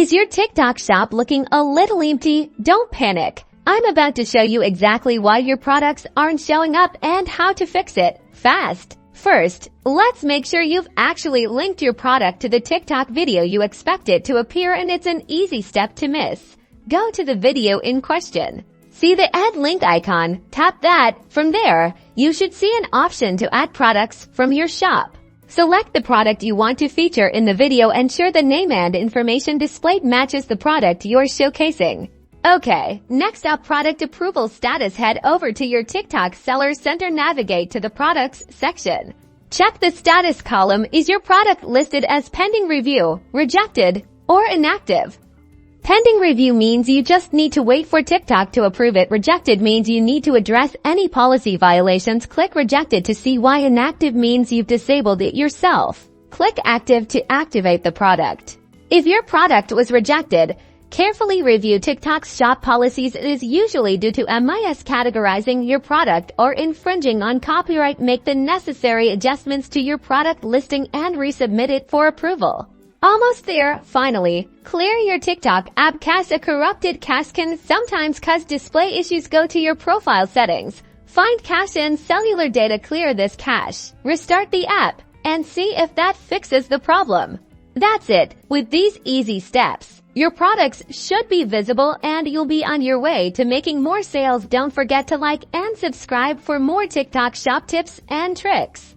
Is your TikTok shop looking a little empty? Don't panic. I'm about to show you exactly why your products aren't showing up and how to fix it fast. First, let's make sure you've actually linked your product to the TikTok video you expect it to appear, and it's an easy step to miss. Go to the video in question. See the add link icon, tap that. From there, you should see an option to add products from your shop. Select the product you want to feature in the video, ensure the name and information displayed matches the product you're showcasing. Okay, next up, product approval status. Head over to your TikTok Seller Center, navigate to the products section. Check the status column. Is your product listed as pending review, rejected, or inactive? Pending review means you just need to wait for TikTok to approve it. Rejected means you need to address any policy violations. Click rejected to see why. Inactive means you've disabled it yourself. Click active to activate the product. If your product was rejected, carefully review TikTok's shop policies. It is usually due to miscategorizing your product or infringing on copyright. Make the necessary adjustments to your product listing and resubmit it for approval. Almost there. Finally, clear your TikTok app cache. A corrupted cache can sometimes cause display issues. Go to your profile settings, find cache and cellular data. Clear this cache, restart the app, and see if that fixes the problem. That's it. With these easy steps, your products should be visible and you'll be on your way to making more sales. Don't forget to like and subscribe for more TikTok shop tips and tricks.